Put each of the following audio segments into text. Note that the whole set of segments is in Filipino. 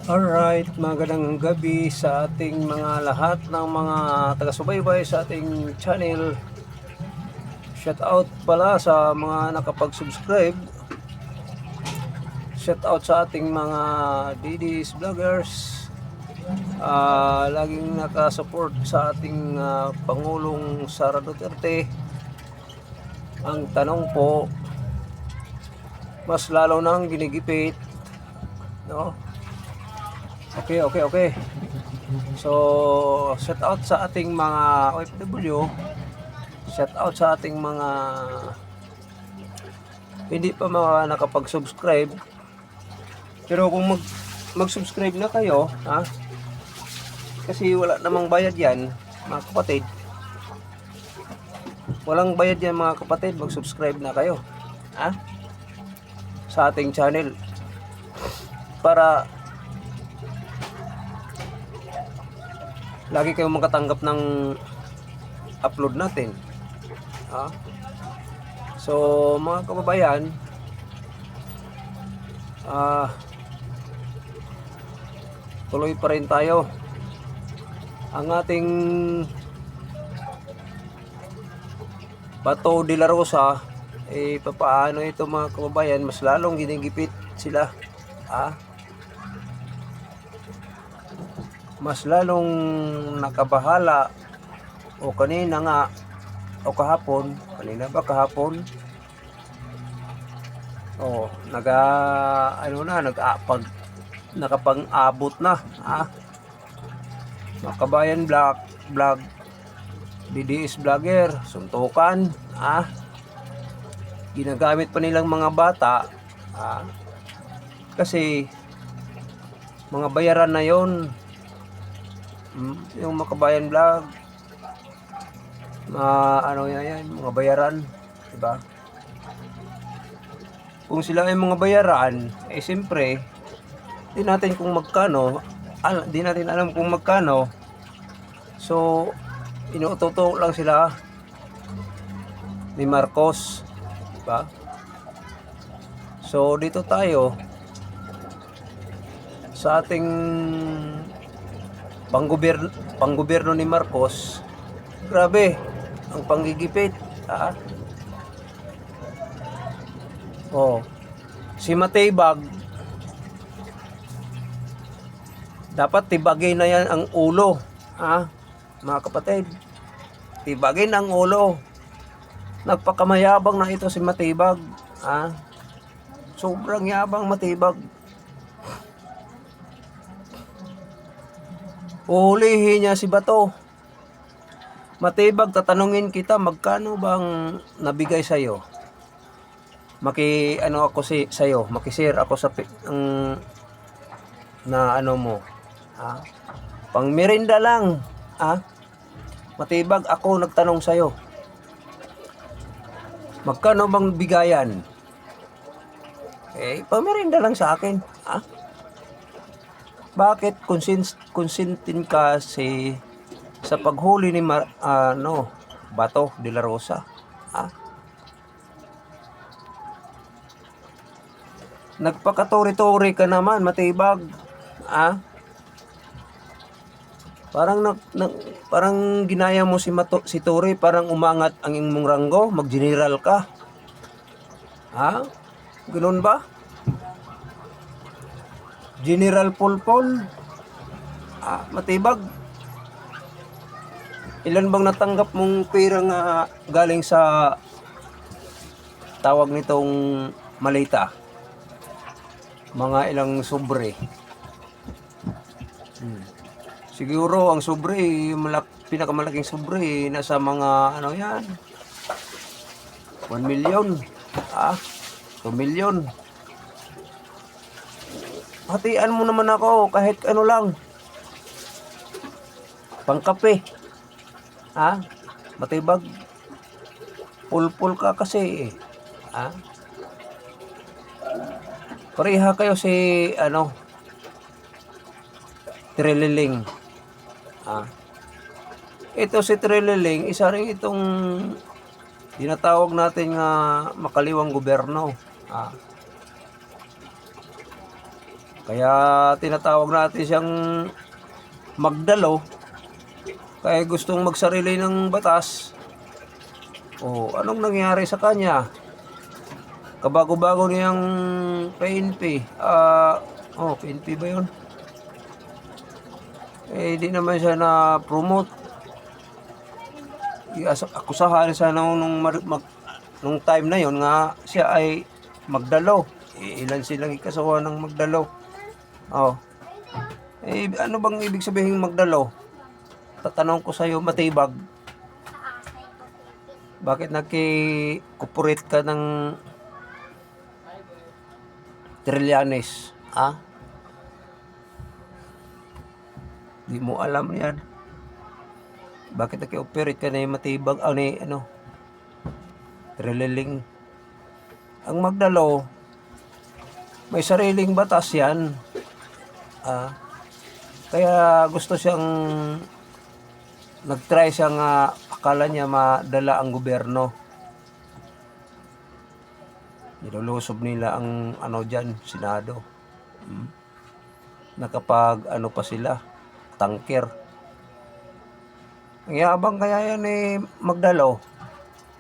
Alright, magandang gabi sa ating mga lahat ng mga taga-subaybay sa ating channel. Shout out pala sa mga nakapag-subscribe. Shout out sa ating mga DDs vloggers. Laging nakasupport sa ating Pangulong Sara Duterte. Ang tanong po, mas lalo nang ginigipit, no? Okay. So, shout out sa ating mga OFW. Shout out sa ating mga hindi pa mga nakapag-subscribe. Pero kung mag-subscribe na kayo, ha? Kasi wala namang bayad 'yan, mga kapatid. Walang bayad 'yan, mga kapatid. Mag-subscribe na kayo, ha? Sa ating channel. Para lagi kayong makatanggap ng upload natin, ha? So mga kababayan, tuloy pa rin tayo. Ang ating Bato de la Rosa, papaano ito, mga kababayan, mas lalong ginigipit sila, ha? Mas lalong nakabahala. O kanina nga, o kahapon, kahapon, nakapang-abot na, ha? Makabayan vlog, DDS vlogger, suntukan, ha? Ginagamit pa nilang mga bata, ha? Kasi mga bayaran na yon, yung Makabayan vlog, yan, mga bayaran, diba? Kung sila ay mga bayaran, siyempre, di natin alam kung magkano. So, inuuto lang sila ni Marcos, diba? So, dito tayo sa ating panggobyerno ni Marcos. Grabe ang panggigipit, ha? Si Matibag, dapat tibagin na yan ang ulo, ha? Mga kapatid, tibagin ang ulo. Nagpakamayabang na ito si Matibag, ha? Sobrang yabang Matibag. Uhulihin niya si Bato. Matibag, tatanungin kita, magkano bang nabigay sa'yo? Makishare ako sa mo, ha? Pang merinda lang, ha? Matibag, ako nagtanong sa'yo, magkano bang bigayan? Pang merinda lang sa akin, ha? Bakit konsintin ka sa paghuli ni Bato de la Rosa, ha? Nagpakatori-tori ka naman, Matibag, ha? Parang ginaya mo si Tori, parang umangat ang imong ranggo, mag-general ka, ha? Ganoon ba? General Pulpol, Matibag, ilan bang natanggap mong pera nga galing sa tawag nitong malita? Mga ilang sobre. Siguro ang sobre, pinakamalaking sobre, nasa mga yan, 1 million, 2 million. Hatian mo naman ako kahit ano lang, pangkape, ha? Matibag, pulpul ka kasi, ha? Pareha kayo si Trililing, ha? Ito si Trililing, isa rin itong tinatawag natin nga makaliwang gobyerno, ha? Kaya tinatawag natin siyang magdalo. Kaya gustong magsarili ng batas. O, anong nangyari sa kanya? Kabago-bago niyang PNP. PNP ba yun? Di naman siya na-promote. Akusahan siya nung time na yon nga siya ay magdalo. Ilan silang ikasawa ng magdalo. Ano bang ibig sabihin magdalo? Tatanong ko sa'yo, Matibag. Bakit nagki-cooperate ka ng Trillanes? Di mo alam yan. Bakit nagki-operate ka na Matibag? Trililing. Ang magdalo, may sariling batas yan. Kaya gusto siyang nag-try siyang akala niya madala ang gobyerno. Nilulusob nila ang dyan, Senado. Nakapag pa sila, tangker. Ang yabang kaya yan magdalo.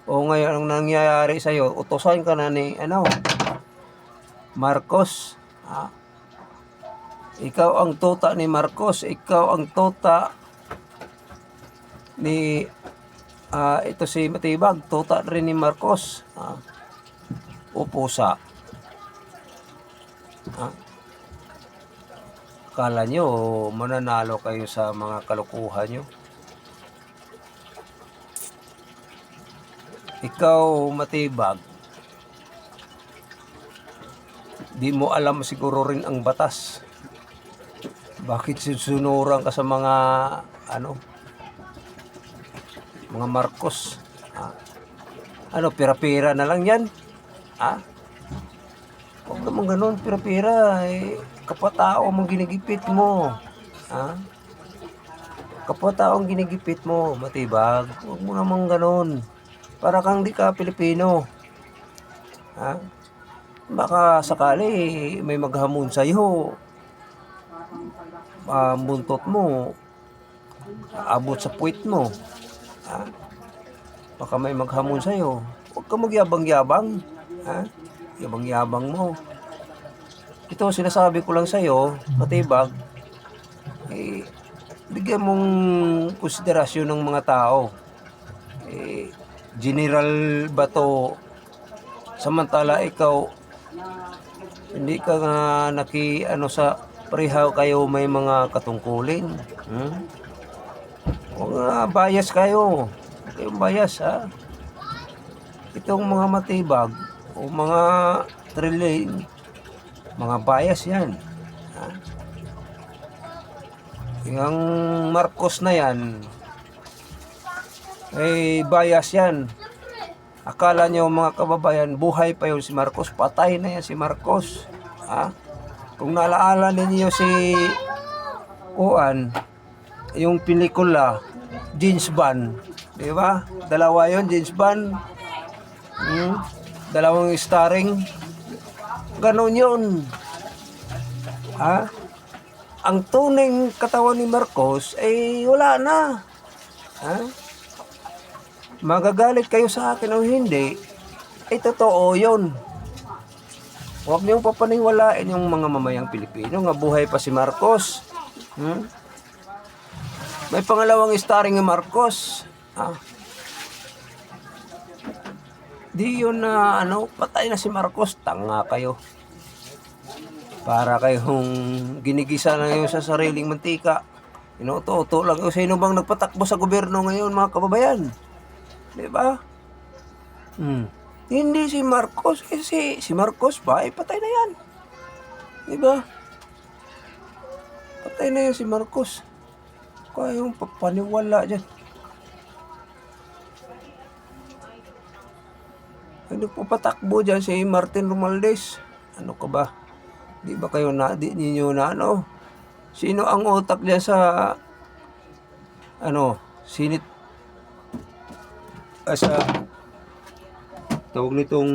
O ngayon ang nangyayari sa'yo, utosan ka na ni Marcos. Ikaw ang tuta ni Marcos. Ikaw ang tuta ni ito si Matibag. Tuta rin ni Marcos. Upusa. Kala nyo mananalo kayo sa mga kalukuhan nyo? Ikaw, Matibag, di mo alam siguro rin ang batas. Bakit susunuran ka sa mga mga Marcos? Pira-pira na lang yan? Huwag naman ganun, pira-pira. Kapwa-tao mong ginigipit mo. Kapwa-tao ang ginigipit mo, Matibag. Huwag mo naman ganun. Para kang di ka Pilipino. Baka sakali may maghamon sa'yo. Buntot mo abot sa puwit mo. Baka may maghamon sa'yo. Huwag ka magyabang-yabang. Yabang-yabang mo. Ito, sinasabi ko lang sa'yo, Matibag, bigyan mong konsiderasyon ng mga tao. General ba to? Samantala ikaw, hindi ka nga sa parehaw kayo may mga katungkulin. O nga, bias kayo. Kayong bias, Itong mga Matibag o mga Trillian, mga bias yan. Yung Marcos na yan, bias yan. Akala nyo mga kababayan, buhay pa yun si Marcos. Patay na yan si Marcos. Kung naalaala ninyo si yung pelikula James Bond, di ba? Dalawa yun, James Bond. Dalawang starring. Ganon yun. Ang tuneng katawan ni Marcos wala na. Magagalit kayo sa akin o hindi, totoo yun. Huwag niyong papaniwalain yung mga mamayang Pilipino nga buhay pa si Marcos. May pangalawang starring ni Marcos. Di yun na patay na si Marcos. Tanga kayo. Para kayong ginigisa na ngayon sa sariling mantika. Inuto-uto lang. Sino bang nagpatakbo sa gobyerno ngayon, mga kababayan? Diba? Hindi si Marcos. Si Marcos pa, patay na yan. Diba? Patay na yan si Marcos. Kaya yung papaniwala dyan. Ano po patakbo dyan si Martin Romualdez? Ano ka ba? Di ba kayo di ninyo na Sino ang utak dyan sa sinit sa tawag nitong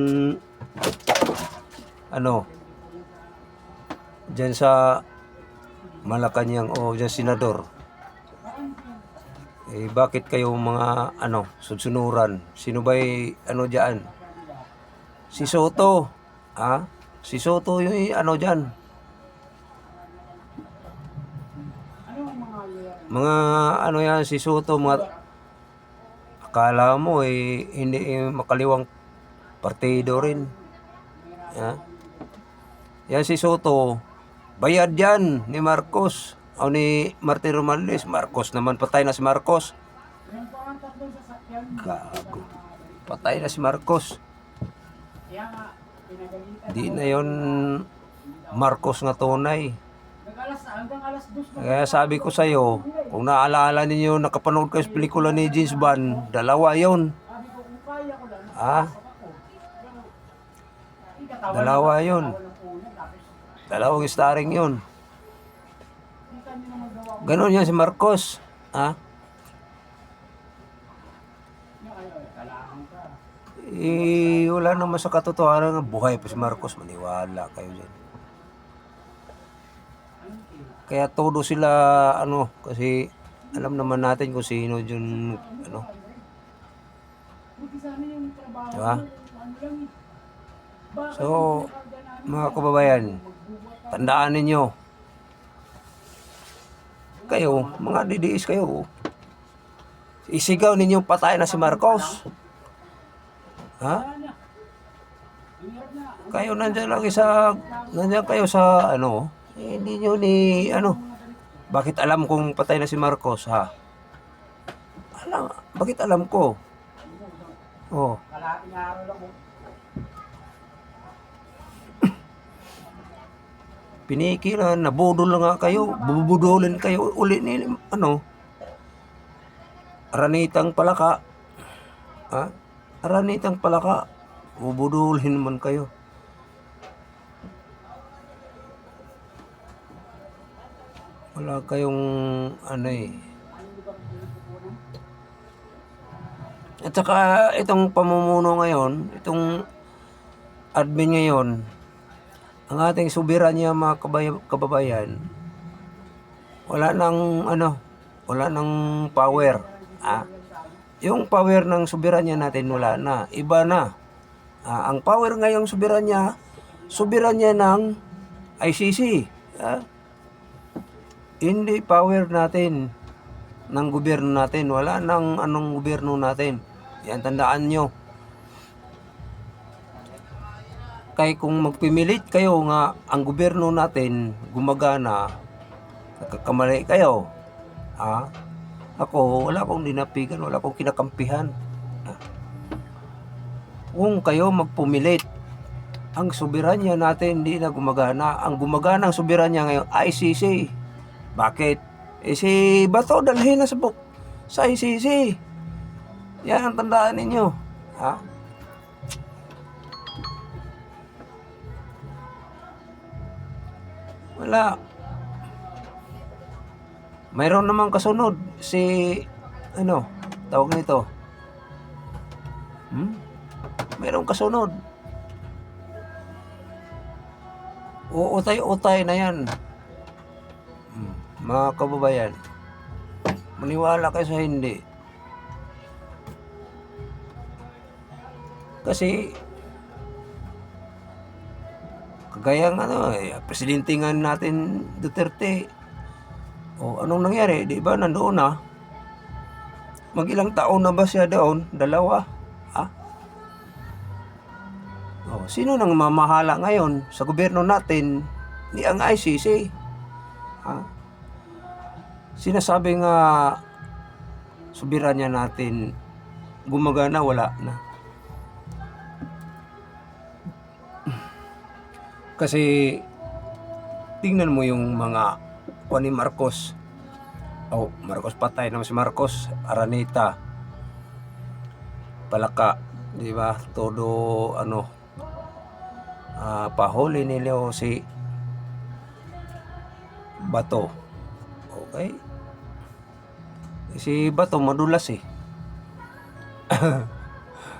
dyan sa Malacanang o dyan senador. Eh, bakit kayo mga sunsunuran? Sino ba'y dyan? Si Soto. Si Soto yung dyan. Mga yan, si Soto, mga akala mo hindi makaliwang partido rin. Yan si Soto, bayad yan ni Marcos o ni Martin Romualdez. Marcos naman, patay na si Marcos. Gago. Patay na si Marcos. Di na yon Marcos nga tunay. Kaya sabi ko sa'yo, kung naaalala ninyo, nakapanood kayo sa pelikula ni James Bond, dalawa yon. Dalawa yon. Dalawang starring yon. Ganon yan si Marcos. Wala naman sa katotohanan nga buhay pa si Marcos. Maniwala kayo dyan. Kaya todo sila kasi alam naman natin kung sino yun diba? So mga kababayan, tandaan ninyo, kayo mga DDS kayo, isigaw ninyo patay na si Marcos. Kayo nandiyan kayo sa hindi nyo bakit alam kung patay na si Marcos, bakit alam ko? Pinikilan, nabudol na nga kayo, bubudolin kayo uli ni Aranitang Palaka. Aranitang Palaka, bubudolin man kayo. Wala kayong At saka itong pamumuno ngayon, itong admin ngayon, ang ating soberanya mga kababayan, wala nang power. Yung power ng soberanya natin wala na, iba na. Ang power ngayong soberanya ng ICC. Hindi power natin ng gobyerno natin. Wala nang anong gobyerno natin. Yan, tandaan nyo. Kaya kung magpimilit kayo nga ang gobyerno natin gumagana, nagkakamali kayo. Ako, wala akong dinapigan, wala akong kinakampihan. Kung kayo magpumilit, ang soberanya natin hindi na gumagana. Ang gumagana ang soberanya ngayon, ICC. Bakit? Si Bato dalhin na sa ICC. Yan ang tandaan ninyo. Wala. Mayroon namang kasunod si tawag nito. Mayroong kasunod. Uutay-utay na yan. Mga kababayan, maniwala kayo sa hindi. Kasi kagaya presidente nga natin Duterte, anong nangyari? Di ba nandoon na? Mag-ilang taon na ba siya doon? 2? Sino nang mamahala ngayon sa gobyerno natin? Ni ang ICC. Sinasabi nga soberanya natin gumagana, wala na. Kasi tingnan mo yung mga ni Marcos. Marcos patay naman si Marcos. Aranita Palaka, di ba? Todo pahuli nila si Bato. Okay? Si Bato madulas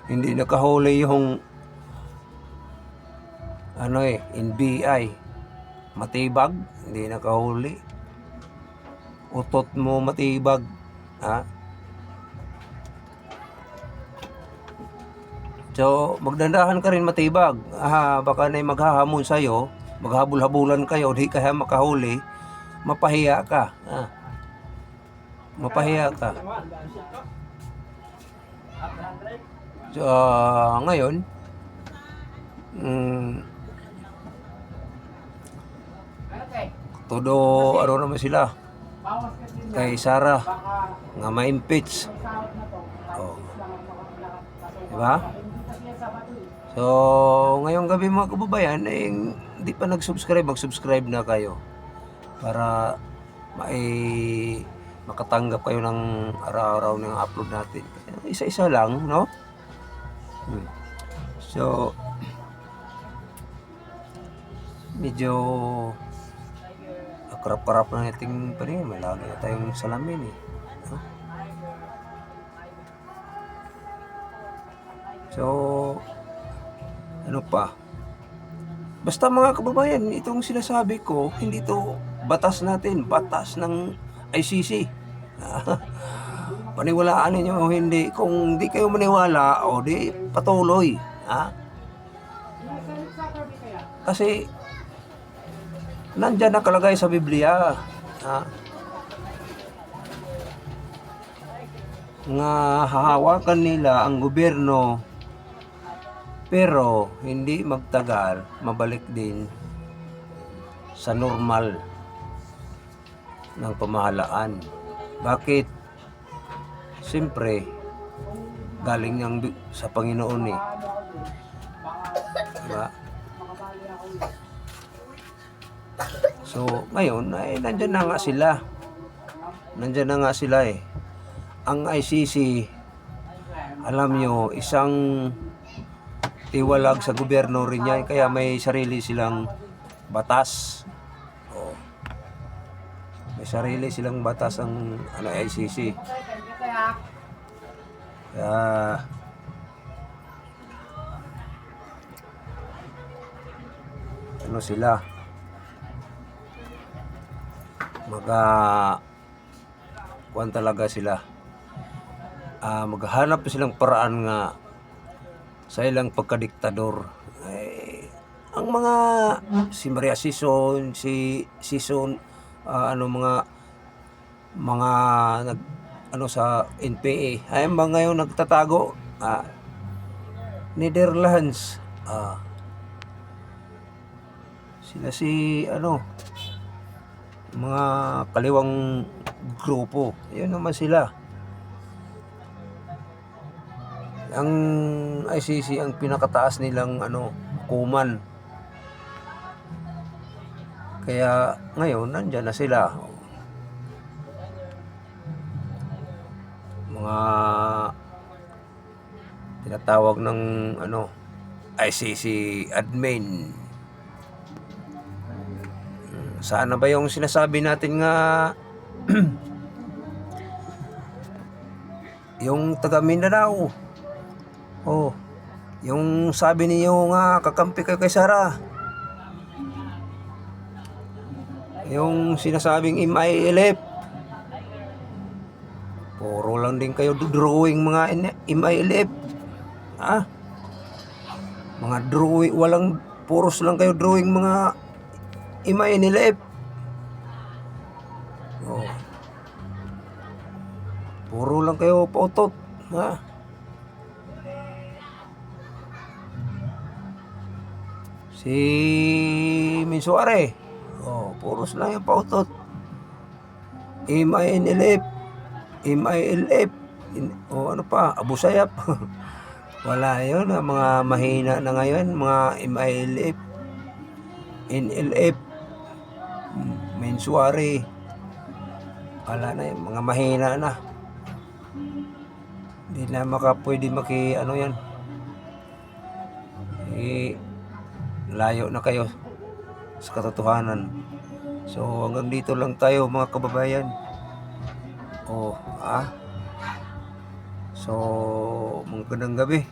hindi nakahuli yung NBI. Matibag, hindi nakahuli. Utot mo matibag. Ha? So, magdandahan ka rin matibag. Baka na maghahamon sa'yo, maghabol-habulan kayo, di kaya makahuli, mapahiya ka. Mapahiya ka. So, ngayon, todo, ano naman sila, kay Sarah, nga ma-impeach. Oh. Diba? So, ngayong gabi mga kababayan, hindi pa nag-subscribe, mag-subscribe na kayo para makatanggap kayo ng araw-araw ng upload natin. Isa-isa lang, no? So, medyo karap-karap na nating paningin. May lagi na tayong salamin eh. No? So, ano pa? Basta mga kababayan, itong sinasabi ko, hindi to batas natin, batas ng ICC. Paniwalaan ninyo o hindi. Kung hindi kayo maniwala, o di patuloy. Kasi, nandyan nakalagay sa Biblia. Nga hahawakan nila ang gobyerno, pero hindi magtagal, mabalik din sa normal ng pamahalaan. Bakit? Siyempre, galing yang sa Panginoon eh. Diba? So, ngayon, nandyan na nga sila. Nandyan na nga sila eh. Ang ICC, alam nyo, isang tiwalag sa gobyerno rin yan, kaya may sarili silang batas. May sarili silang batas ang ICC. Kaya ano sila, kuwan talaga sila, maghanap silang paraan nga sa ilang pagkadiktador. Ang mga si Maria Sison, si Sison, mga sa NPA, ay mga ngayon nagtatago. Netherlands, sila si mga kaliwang grupo, yun naman sila. Ang ICC ang pinakataas nilang hukuman. Kaya ngayon nandyan na sila. Mga tinatawag ng ICC admin. Sana ba yung sinasabi natin nga yung taga Mindanao, yung sabi niyo nga kakampi kayo kay Sarah, yung sinasabing MILF, puro lang din kayo drawing mga MILF. Mga drawing, puros lang kayo drawing mga MILF. Puro lang kayo pautot. Si Minsuare, puros lang yung pautot. MILF, ano pa, Abu Sayyaf. Wala yun, mga mahina na ngayon, mga MILF, NLF, Minsuare. Wala na yun, mga mahina na. Hindi na pwede yan. Layo na kayo sa katotohanan. So hanggang dito lang tayo mga kababayan. So magandang gabi.